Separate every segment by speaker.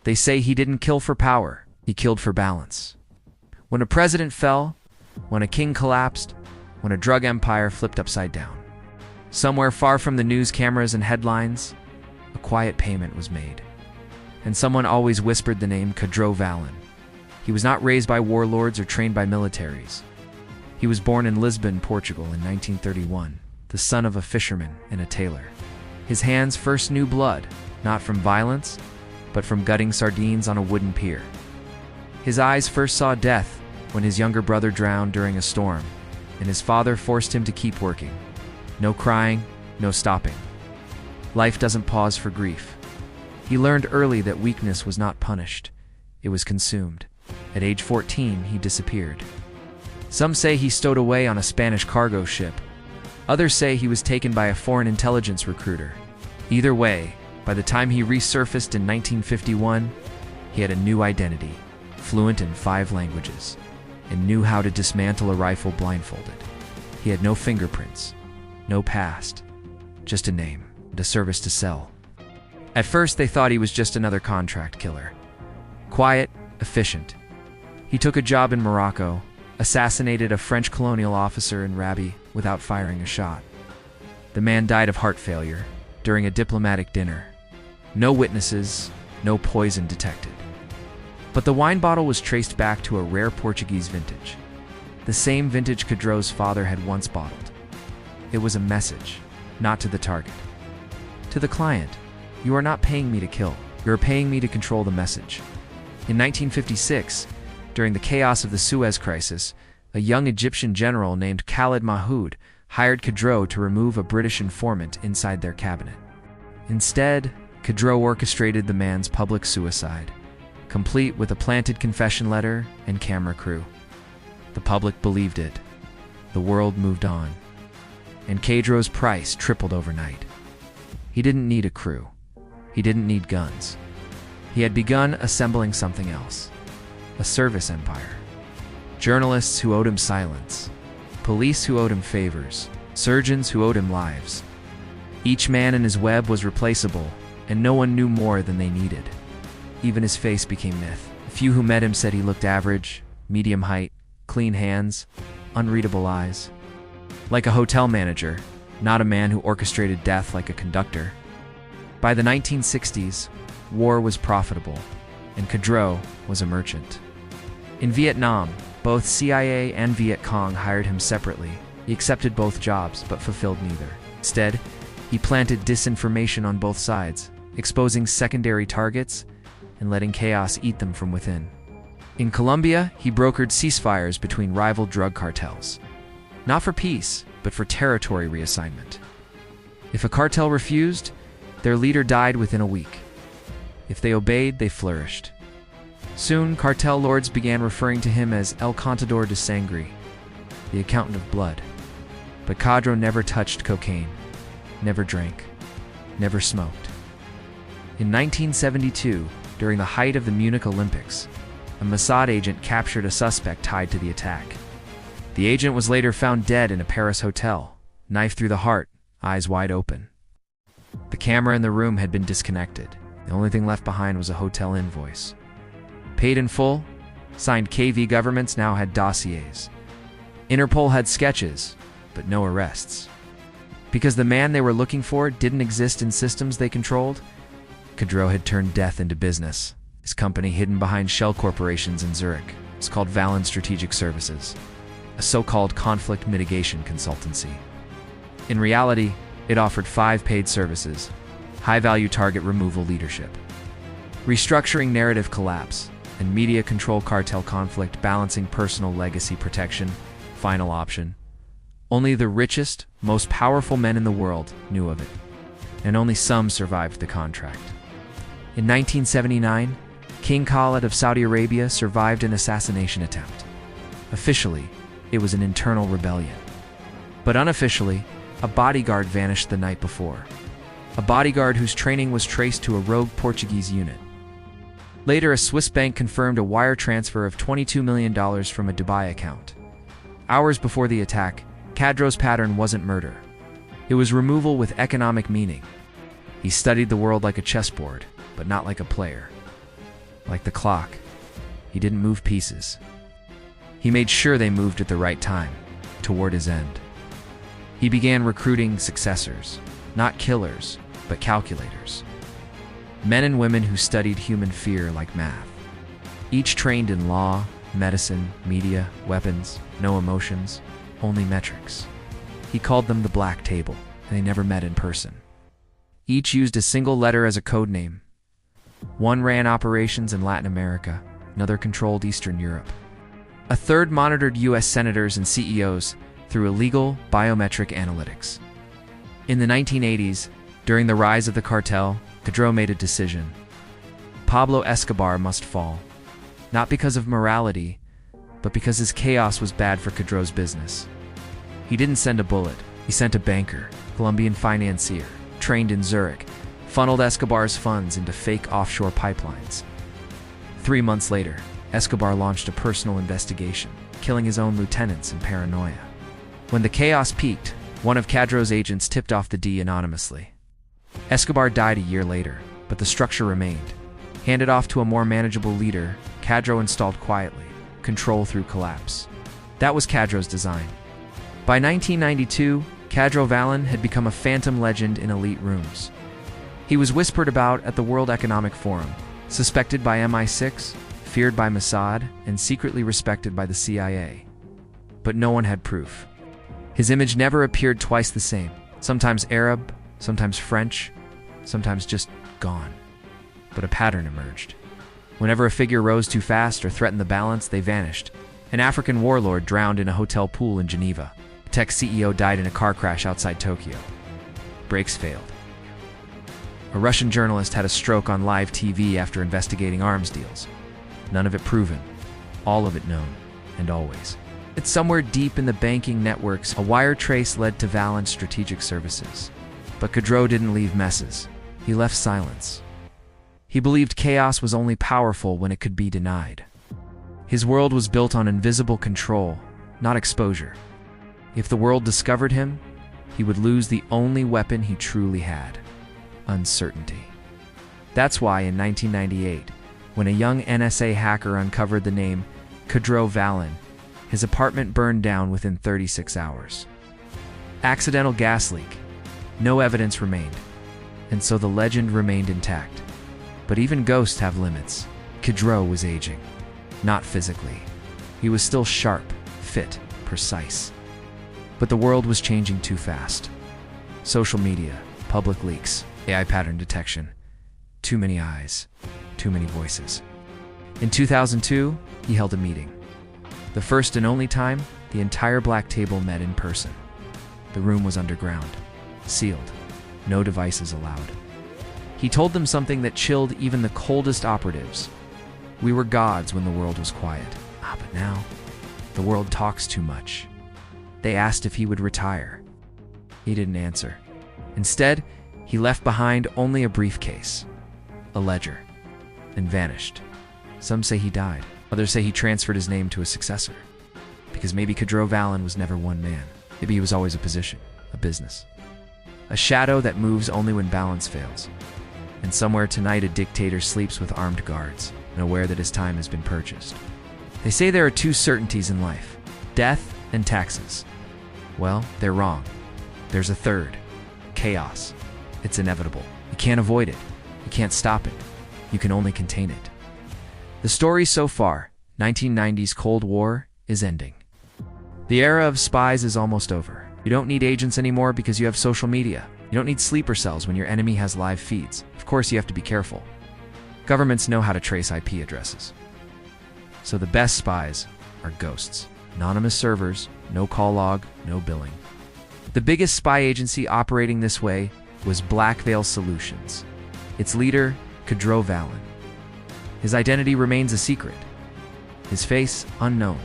Speaker 1: They say he didn't kill for power, he killed for balance. When a president fell, when a king collapsed, when a drug empire flipped upside down. Somewhere far from the news cameras and headlines, a quiet payment was made. And someone always whispered the name Kadro Valen. He was not raised by warlords or trained by militaries. He was born in Lisbon, Portugal in 1931, the son of a fisherman and a tailor. His hands first knew blood, not from violence, but from gutting sardines on a wooden pier. His eyes first saw death when his younger brother drowned during a storm, and his father forced him to keep working. No crying, no stopping. Life doesn't pause for grief. He learned early that weakness was not punished, it was consumed. At age 14, he disappeared. Some say he stowed away on a Spanish cargo ship. Others say he was taken by a foreign intelligence recruiter. Either way, by the time he resurfaced in 1951, he had a new identity, fluent in 5 languages, and knew how to dismantle a rifle blindfolded. He had no fingerprints, no past, just a name and a service to sell. At first, they thought he was just another contract killer. Quiet, efficient. He took a job in Morocco, assassinated a French colonial officer in Rabi without firing a shot. The man died of heart failure during a diplomatic dinner. No witnesses, no poison detected. But the wine bottle was traced back to a rare Portuguese vintage, the same vintage Kadro's father had once bottled. It was a message, not to the target. To the client, you are not paying me to kill, you are paying me to control the message. In 1956, during the chaos of the Suez Crisis, a young Egyptian general named Khalid Mahmoud hired Kadro to remove a British informant inside their cabinet. Instead, Kadro orchestrated the man's public suicide, complete with a planted confession letter and camera crew. The public believed it. The world moved on. And Kadro's price tripled overnight. He didn't need a crew. He didn't need guns. He had begun assembling something else. A service empire. Journalists who owed him silence. Police who owed him favors. Surgeons who owed him lives. Each man in his web was replaceable, and no one knew more than they needed. Even his face became myth. The few who met him said he looked average, medium height, clean hands, unreadable eyes. Like a hotel manager, not a man who orchestrated death like a conductor. By the 1960s, war was profitable, and Kadro was a merchant. In Vietnam, both CIA and Viet Cong hired him separately. He accepted both jobs, but fulfilled neither. Instead, he planted disinformation on both sides, exposing secondary targets and letting chaos eat them from within. In Colombia, he brokered ceasefires between rival drug cartels. Not for peace, but for territory reassignment. If a cartel refused, their leader died within a week. If they obeyed, they flourished. Soon, cartel lords began referring to him as El Contador de Sangre, the accountant of blood. But Kadro never touched cocaine, never drank, never smoked. In 1972, during the height of the Munich Olympics, a Mossad agent captured a suspect tied to the attack. The agent was later found dead in a Paris hotel, knife through the heart, eyes wide open. The camera in the room had been disconnected. The only thing left behind was a hotel invoice. Paid in full, signed KV governments now had dossiers. Interpol had sketches, but no arrests. Because the man they were looking for didn't exist in systems they controlled, Kadro had turned death into business. His company, hidden behind shell corporations in Zurich, was called Valen Strategic Services, a so-called conflict mitigation consultancy. In reality, it offered 5 paid services: high-value target removal leadership, restructuring narrative collapse, and media control cartel conflict balancing personal legacy protection, final option. Only the richest, most powerful men in the world knew of it, and only some survived the contract. In 1979, King Khalid of Saudi Arabia survived an assassination attempt. Officially, it was an internal rebellion. But unofficially, a bodyguard vanished the night before. A bodyguard whose training was traced to a rogue Portuguese unit. Later, a Swiss bank confirmed a wire transfer of $22 million from a Dubai account. Hours before the attack, Kadro's pattern wasn't murder. It was removal with economic meaning. He studied the world like a chessboard, but not like a player. Like the clock, he didn't move pieces. He made sure they moved at the right time, toward his end. He began recruiting successors, not killers, but calculators. Men and women who studied human fear like math. Each trained in law, medicine, media, weapons, no emotions, only metrics. He called them the Black Table, and they never met in person. Each used a single letter as a code name. One ran operations in Latin America, another controlled Eastern Europe. A third monitored US senators and CEOs through illegal biometric analytics. In the 1980s, during the rise of the cartel, Kadro made a decision. Pablo Escobar must fall, not because of morality, but because his chaos was bad for Kadro's business. He didn't send a bullet, he sent a banker, Colombian financier, trained in Zurich, funneled Escobar's funds into fake offshore pipelines. 3 months later, Escobar launched a personal investigation, killing his own lieutenants in paranoia. When the chaos peaked, one of Kadro's agents tipped off the D anonymously. Escobar died a year later, but the structure remained. Handed off to a more manageable leader, Kadro installed quietly, control through collapse. That was Kadro's design. By 1992, Kadro Valen had become a phantom legend in elite rooms. He was whispered about at the World Economic Forum, suspected by MI6, feared by Mossad, and secretly respected by the CIA. But no one had proof. His image never appeared twice the same, sometimes Arab, sometimes French, sometimes just gone. But a pattern emerged. Whenever a figure rose too fast or threatened the balance, they vanished. An African warlord drowned in a hotel pool in Geneva. A tech CEO died in a car crash outside Tokyo. Brakes failed. A Russian journalist had a stroke on live TV after investigating arms deals. None of it proven, all of it known, and always. It's somewhere deep in the banking networks, a wire trace led to Valen's strategic services. But Kadro didn't leave messes. He left silence. He believed chaos was only powerful when it could be denied. His world was built on invisible control, not exposure. If the world discovered him, he would lose the only weapon he truly had: uncertainty. That's why in 1998, when a young NSA hacker uncovered the name Kadro Valen, his apartment burned down within 36 hours. Accidental gas leak. No evidence remained, and so the legend remained intact. But even ghosts have limits. Kadro was aging. Not physically. He was still sharp, fit, precise. But the world was changing too fast. Social media, public leaks, AI pattern detection. Too many eyes, too many voices. In 2002, he held a meeting. The first and only time the entire Black Table met in person. The room was underground, sealed, no devices allowed. He told them something that chilled even the coldest operatives. We were gods when the world was quiet. But now, the world talks too much. They asked if he would retire. He didn't answer. Instead, he left behind only a briefcase, a ledger, and vanished. Some say he died. Others say he transferred his name to a successor. Because maybe Kadro Valen was never one man. Maybe he was always a position, a business. A shadow that moves only when balance fails. And somewhere tonight a dictator sleeps with armed guards, and aware that his time has been purchased. They say there are two certainties in life: death and taxes. Well, they're wrong. There's a third: chaos. It's inevitable. You can't avoid it. You can't stop it. You can only contain it. The story so far, 1990s Cold War, is ending. The era of spies is almost over. You don't need agents anymore because you have social media. You don't need sleeper cells when your enemy has live feeds. Of course, you have to be careful. Governments know how to trace IP addresses. So the best spies are ghosts. Anonymous servers, no call log, no billing. The biggest spy agency operating this way was Black Veil Solutions. Its leader, Kadro Valen. His identity remains a secret. His face, unknown.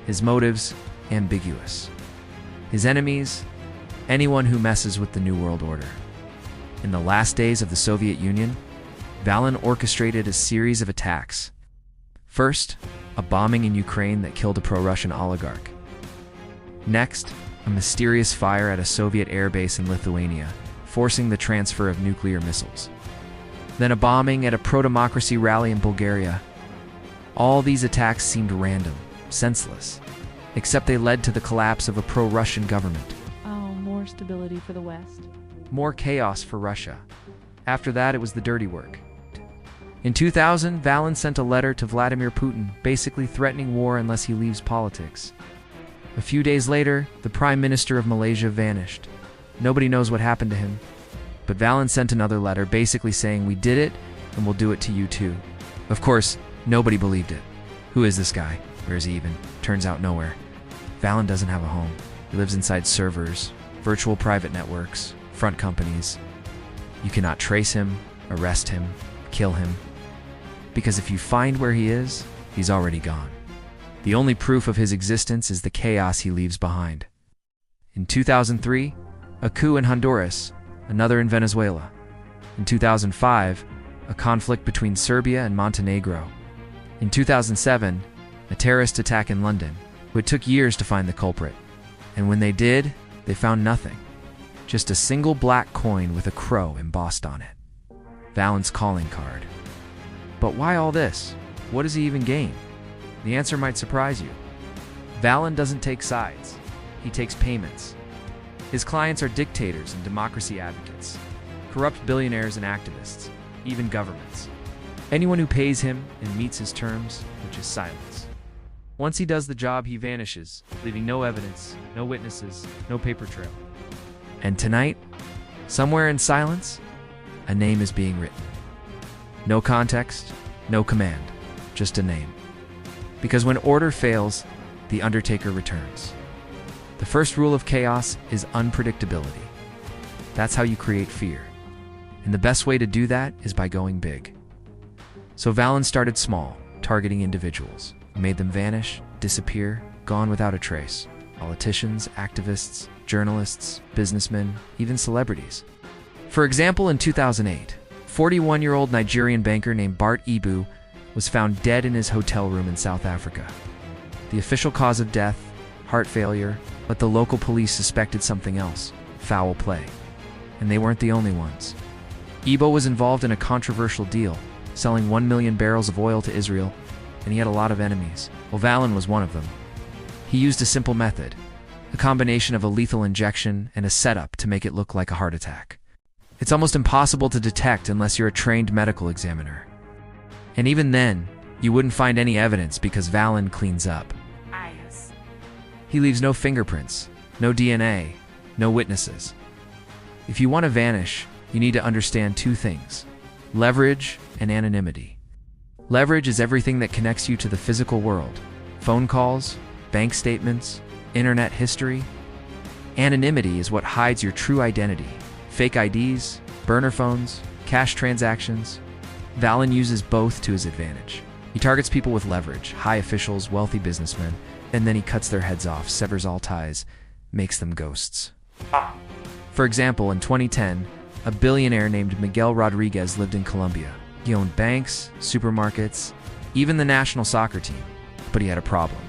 Speaker 1: His motives, ambiguous. His enemies, anyone who messes with the New World Order. In the last days of the Soviet Union, Valen orchestrated a series of attacks. First, a bombing in Ukraine that killed a pro-Russian oligarch. Next, a mysterious fire at a Soviet airbase in Lithuania, forcing the transfer of nuclear missiles. then a bombing at a pro-democracy rally in Bulgaria. All these attacks seemed random, senseless, except they led to the collapse of a pro-Russian government.
Speaker 2: Oh, more stability for the West.
Speaker 1: More chaos for Russia. After that, it was the dirty work. In 2000, Valen sent a letter to Vladimir Putin, basically threatening war unless he leaves politics. A few days later, the Prime Minister of Malaysia vanished. Nobody knows what happened to him. But Valen sent another letter basically saying, "We did it, and we'll do it to you too." Of course, nobody believed it. Who is this guy? Where is he even? Turns out nowhere. Valen doesn't have a home. He lives inside servers, virtual private networks, front companies. You cannot trace him, arrest him, kill him. Because if you find where he is, he's already gone. The only proof of his existence is the chaos he leaves behind. In 2003, a coup in Honduras, another in Venezuela. In 2005, a conflict between Serbia and Montenegro. In 2007, a terrorist attack in London. It took years to find the culprit. And when they did, they found nothing. Just a single black coin with a crow embossed on it. Valen's calling card. But why all this? What does he even gain? The answer might surprise you. Valen doesn't take sides. He takes payments. His clients are dictators and democracy advocates, corrupt billionaires and activists, even governments. Anyone who pays him and meets his terms, which is silence. Once he does the job, he vanishes, leaving no evidence, no witnesses, no paper trail. And tonight, somewhere in silence, a name is being written. No context, no command, just a name. Because when order fails, the Undertaker returns. The first rule of chaos is unpredictability. That's how you create fear. And the best way to do that is by going big. So Valen started small, targeting individuals, made them vanish, disappear, gone without a trace. Politicians, activists, journalists, businessmen, even celebrities. For example, in 2008, 41-year-old Nigerian banker named Bart Ibu was found dead in his hotel room in South Africa. The official cause of death, heart failure, but the local police suspected something else, foul play. And they weren't the only ones. Ibu was involved in a controversial deal, selling 1 million barrels of oil to Israel, and he had a lot of enemies. Well, Valen was one of them. He used a simple method, a combination of a lethal injection and a setup to make it look like a heart attack. It's almost impossible to detect unless you're a trained medical examiner. And even then, you wouldn't find any evidence because Valen cleans up. He leaves no fingerprints, no DNA, no witnesses. If you want to vanish, you need to understand two things: leverage and anonymity. Leverage is everything that connects you to the physical world: phone calls, bank statements, internet history. Anonymity is what hides your true identity: fake IDs, burner phones, cash transactions. Valen uses both to his advantage. He targets people with leverage, high officials, wealthy businessmen, and then he cuts their heads off, severs all ties, makes them ghosts. For example, in 2010, a billionaire named Miguel Rodriguez lived in Colombia. He owned banks, supermarkets, even the national soccer team. But he had a problem.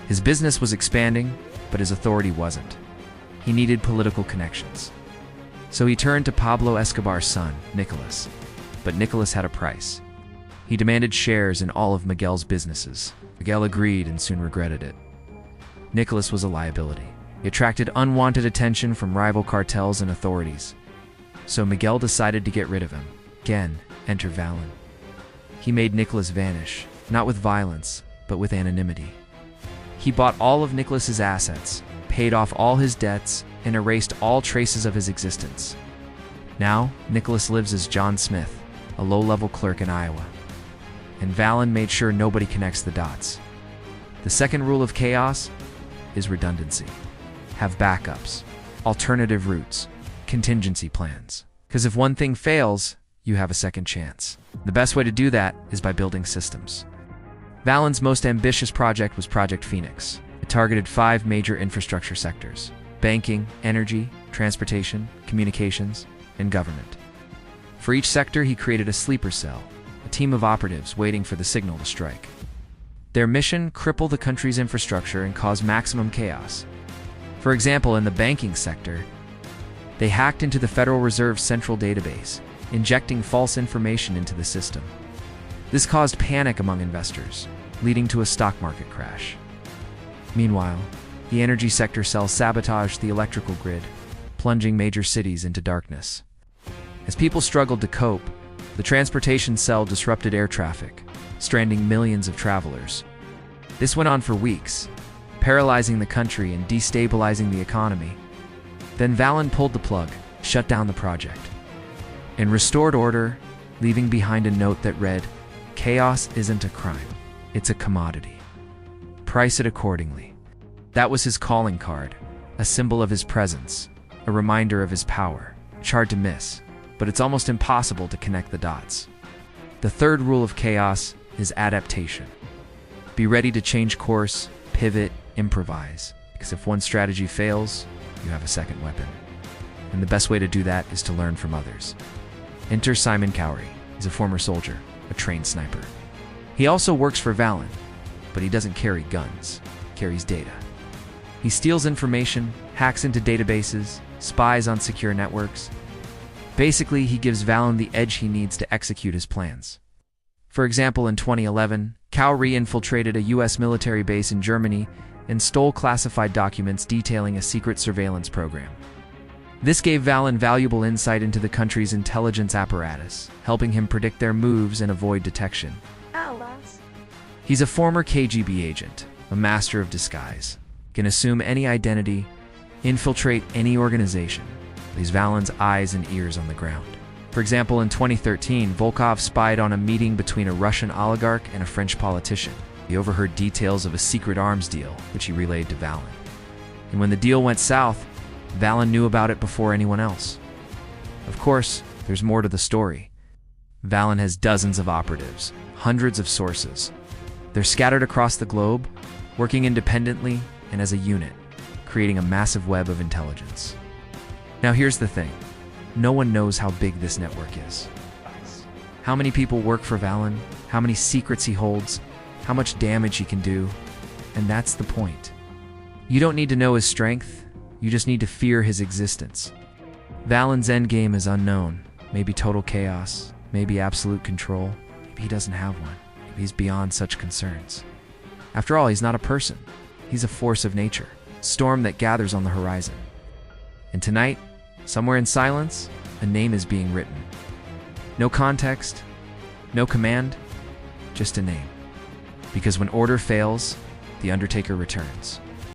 Speaker 1: His business was expanding, but his authority wasn't. He needed political connections. So he turned to Pablo Escobar's son, Nicolas. But Nicolas had a price. He demanded shares in all of Miguel's businesses. Miguel agreed and soon regretted it. Nicolas was a liability. He attracted unwanted attention from rival cartels and authorities. So Miguel decided to get rid of him. Again, enter Valen. He made Nicolas vanish, not with violence, but with anonymity. He bought all of Nicolas's assets, paid off all his debts, and erased all traces of his existence. Now, Nicolas lives as John Smith, a low-level clerk in Iowa. And Valen made sure nobody connects the dots. The second rule of chaos is redundancy. Have backups, alternative routes, contingency plans. Because if one thing fails, you have a second chance. The best way to do that is by building systems. Valen's most ambitious project was Project Phoenix. It targeted 5 major infrastructure sectors: banking, energy, transportation, communications, and government. For each sector, he created a sleeper cell, a team of operatives waiting for the signal to strike. Their mission: cripple the country's infrastructure and cause maximum chaos. For example, in the banking sector, they hacked into the Federal Reserve's central database, injecting false information into the system. This caused panic among investors, leading to a stock market crash. Meanwhile, the energy sector cell sabotaged the electrical grid, plunging major cities into darkness. As people struggled to cope, the transportation cell disrupted air traffic, stranding millions of travelers. This went on for weeks, paralyzing the country and destabilizing the economy. Then Valen pulled the plug, shut down the project, and restored order, leaving behind a note that read, "Chaos isn't a crime, it's a commodity. Price it accordingly." That was his calling card, a symbol of his presence, a reminder of his power. It's hard to miss, but it's almost impossible to connect the dots. The third rule of chaos is adaptation. Be ready to change course, pivot, improvise, because if one strategy fails, you have a second weapon. And the best way to do that is to learn from others. Enter Simon Cowrie. He's a former soldier, a trained sniper. He also works for Valen, but he doesn't carry guns, he carries data. He steals information, hacks into databases, spies on secure networks. Basically, he gives Valen the edge he needs to execute his plans. For example, in 2011, Cowrie infiltrated a US military base in Germany and stole classified documents detailing a secret surveillance program. This gave Valen valuable insight into the country's intelligence apparatus, helping him predict their moves and avoid detection. He's a former KGB agent, a master of disguise, can assume any identity, infiltrate any organization, leaves Valen's eyes and ears on the ground. For example, in 2013, Volkov spied on a meeting between a Russian oligarch and a French politician. He overheard details of a secret arms deal, which he relayed to Valen. And when the deal went south, Valen knew about it before anyone else. Of course, there's more to the story. Valen has dozens of operatives, hundreds of sources. They're scattered across the globe, working independently and as a unit, creating a massive web of intelligence. Now here's the thing. No one knows how big this network is. How many people work for Valen, how many secrets he holds, how much damage he can do, and that's the point. You don't need to know his strength, you just need to fear his existence. Valen's endgame is unknown, maybe total chaos, maybe absolute control, maybe he doesn't have one, maybe he's beyond such concerns. After all, he's not a person, he's a force of nature, a storm that gathers on the horizon. And tonight, somewhere in silence, a name is being written. No context, no command, just a name. Because when order fails, the Undertaker returns.